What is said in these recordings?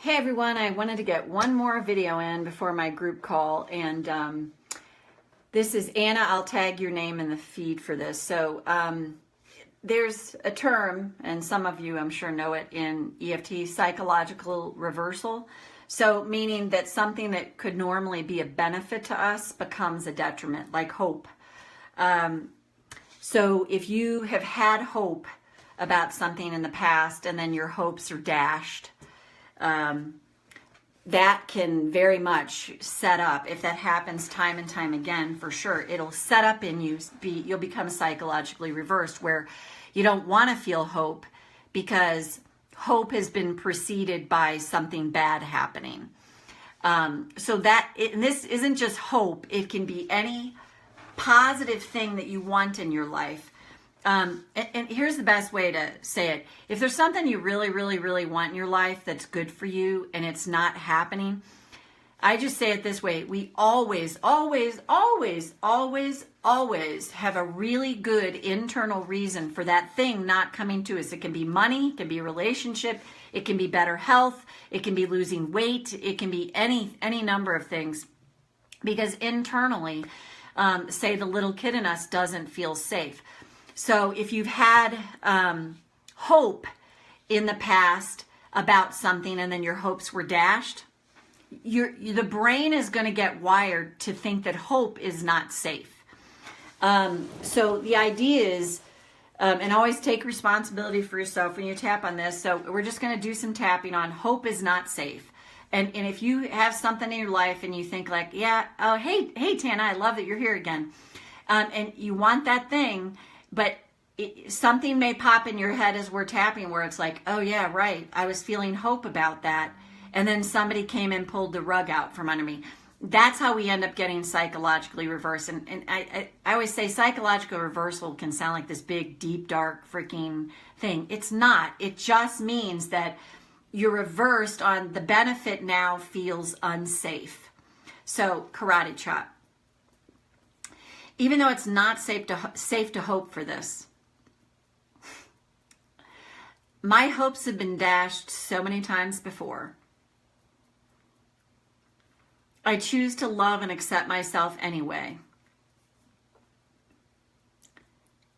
Hey everyone, I wanted to get one more video in before my group call, and this is Anna. I'll tag your name in the feed for this. So there's a term, and some of you I'm sure know it in EFT, psychological reversal. So meaning that something that could normally be a benefit to us becomes a detriment, like hope. So if you have had hope about something in the past and then your hopes are dashed, that can very much set up, if that happens time and time again, for sure, it'll set up in you, you'll become psychologically reversed, where you don't want to feel hope because hope has been preceded by something bad happening. So that, and this isn't just hope, it can be any positive thing that you want in your life. And here's the best way to say it. If there's something you really, really, really want in your life that's good for you and it's not happening, I just say it this way. We always, always, always, always, always have a really good internal reason for that thing not coming to us. It can be money, it can be a relationship, it can be better health, it can be losing weight, it can be any number of things. Because internally, say the little kid in us doesn't feel safe. So if you've had hope in the past about something and then your hopes were dashed, the brain is going to get wired to think that hope is not safe. So the idea is, and always take responsibility for yourself when you tap on this. So we're just going to do some tapping on hope is not safe. And if you have something in your life and you think like, yeah, oh, hey, Tana, I love that you're here again. And you want that thing, but something may pop in your head as we're tapping where it's like, oh yeah, right, I was feeling hope about that. And then somebody came and pulled the rug out from under me. That's how we end up getting psychologically reversed. And I always say psychological reversal can sound like this big, deep, dark freaking thing. It's not. It just means that you're reversed on the benefit now feels unsafe. So karate chop. Even though it's not safe to hope for this. My hopes have been dashed so many times before. I choose to love and accept myself anyway.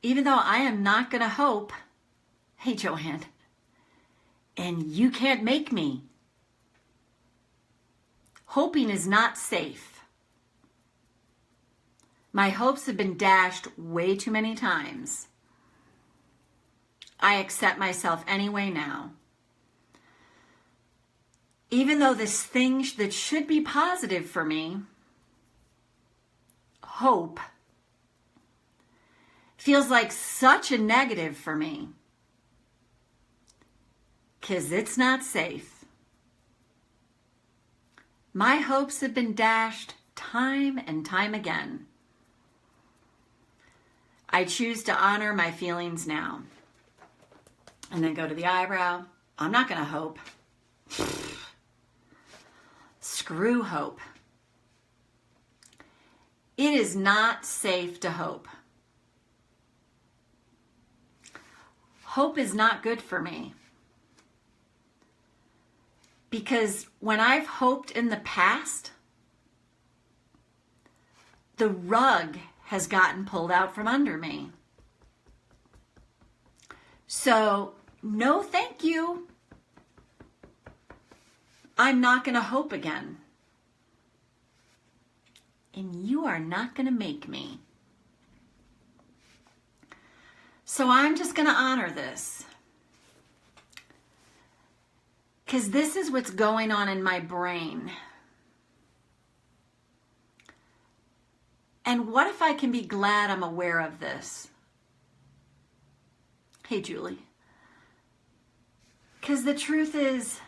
Even though I am not going to hope, hey Joanne, and you can't make me. Hoping is not safe. My hopes have been dashed way too many times. I accept myself anyway now. Even though this thing that should be positive for me, hope, feels like such a negative for me. Because it's not safe. My hopes have been dashed time and time again. I choose to honor my feelings now. And then go to the eyebrow. I'm not going to hope. Screw hope. It is not safe to hope. Hope is not good for me. Because when I've hoped in the past, the rug has gotten pulled out from under me. So, no thank you. I'm not going to hope again. And you are not going to make me. So I'm just going to honor this. Because this is what's going on in my brain. And what if I can be glad I'm aware of this? Hey, Julie. Because the truth is,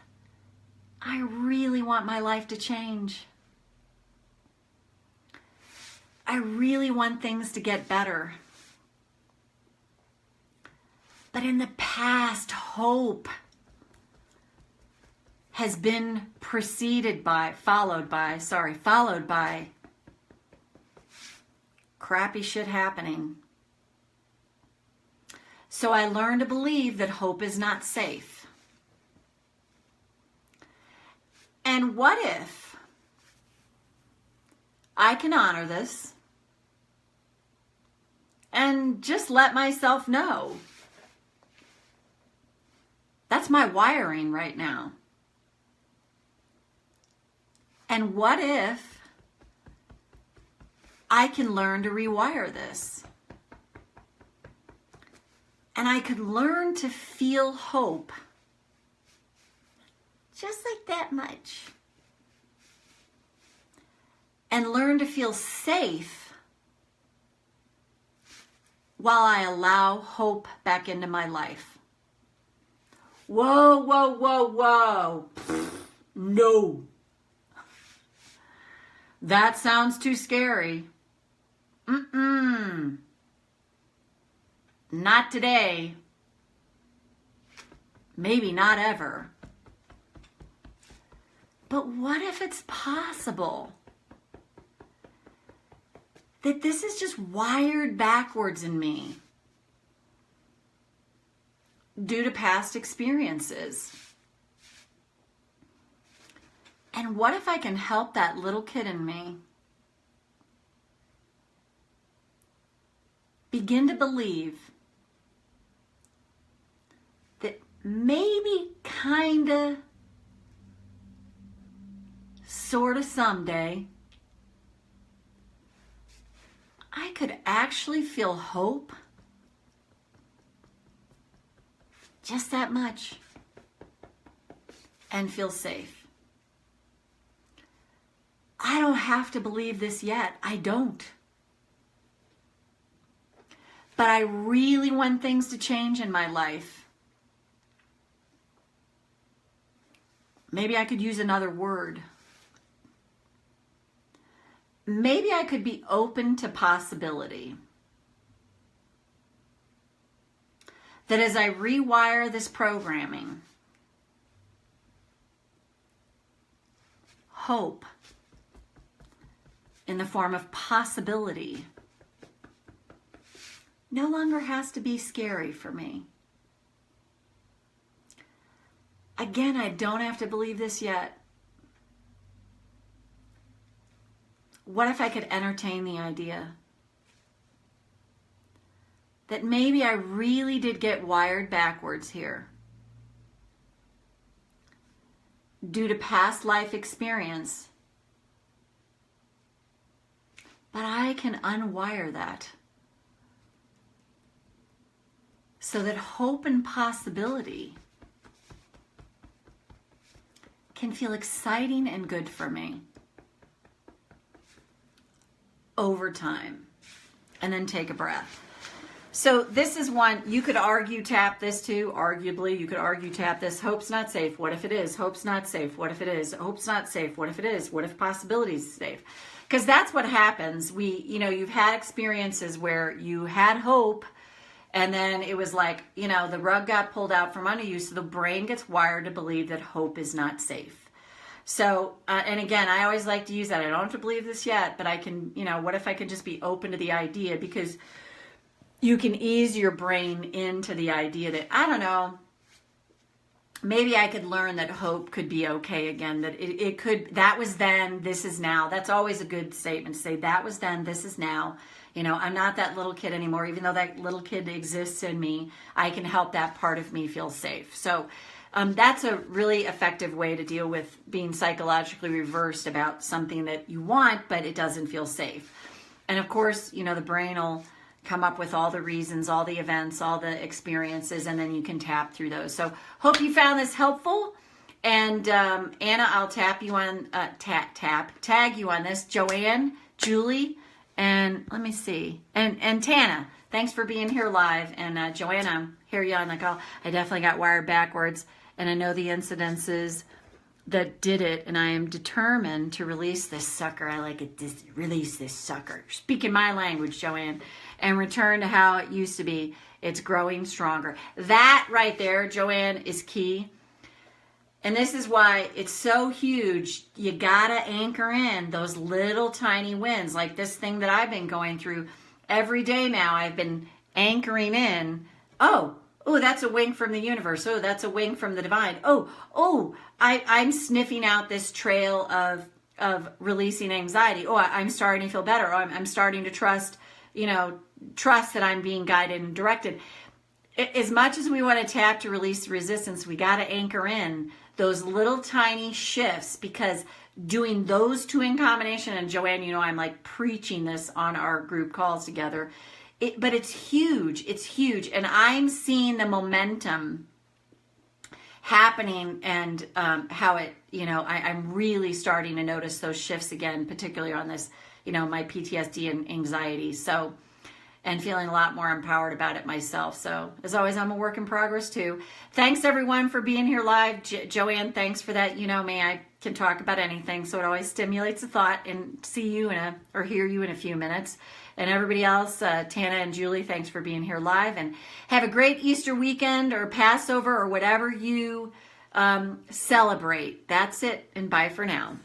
I really want my life to change. I really want things to get better. But in the past, hope has been followed by crappy shit happening. So I learned to believe that hope is not safe. And what if I can honor this and just let myself know that's my wiring right now? And what if I can learn to rewire this? And I could learn to feel hope just like that much. And learn to feel safe while I allow hope back into my life. Whoa, whoa, whoa, whoa. No. That sounds too scary. Not today. Maybe not ever. But what if it's possible that this is just wired backwards in me due to past experiences? And what if I can help that little kid in me begin to believe that maybe, kinda, sorta someday, I could actually feel hope just that much and feel safe. I don't have to believe this yet. I don't. But I really want things to change in my life. Maybe I could use another word. Maybe I could be open to possibility. That as I rewire this programming, hope in the form of possibility no longer has to be scary for me. Again, I don't have to believe this yet. What if I could entertain the idea that maybe I really did get wired backwards here due to past life experience, but I can unwire that so that hope and possibility can feel exciting and good for me over time. And then take a breath. So this is one, you could argue tap this too, arguably. You could argue tap this. Hope's not safe. What if it is? Hope's not safe. What if it is? Hope's not safe. What if it is? What if possibility is safe? Because that's what happens. You've had experiences where you had hope and then it was like, the rug got pulled out from under you. So the brain gets wired to believe that hope is not safe. So, and again, I always like to use that. I don't have to believe this yet, but I can, what if I could just be open to the idea? Because you can ease your brain into the idea that, I don't know, maybe I could learn that hope could be okay again, that it could, that was then, this is now. That's always a good statement to say, that was then, this is now. I'm not that little kid anymore. Even though that little kid exists in me, I can help that part of me feel safe. So, that's a really effective way to deal with being psychologically reversed about something that you want, but it doesn't feel safe. And of course, the brain will come up with all the reasons, all the events, all the experiences, and then you can tap through those. So hope you found this helpful. And Anna, I'll tag you on this. Joanne, Julie, and let me see. And Tana, thanks for being here live. And Joanne, I hear you on the call. I definitely got wired backwards. And I know the incidences that did it, and I am determined to release this sucker. I like it, release this sucker. Speaking my language, Joanne, and return to how it used to be. It's growing stronger. That right there, Joanne, is key. And this is why it's so huge. You gotta anchor in those little tiny wins, like this thing that I've been going through every day now. I've been anchoring in, oh, that's a wink from the universe. Oh, that's a wink from the divine. I'm sniffing out this trail of releasing anxiety. Oh, I'm starting to feel better. Oh, I'm starting to trust that I'm being guided and directed. As much as we want to tap to release the resistance, we got to anchor in those little tiny shifts, because doing those two in combination, and Joanne, I'm like preaching this on our group calls together, but it's huge. It's huge. And I'm seeing the momentum happening, and how it, I'm really starting to notice those shifts again, particularly on this, my PTSD and anxiety. So, and feeling a lot more empowered about it myself. So as always, I'm a work in progress too. Thanks everyone for being here live. Joanne, thanks for that. You know me, I can talk about anything, so it always stimulates a thought. And see you or hear you in a few minutes. And everybody else, Tana and Julie, thanks for being here live. And have a great Easter weekend or Passover or whatever you celebrate. That's it, and bye for now.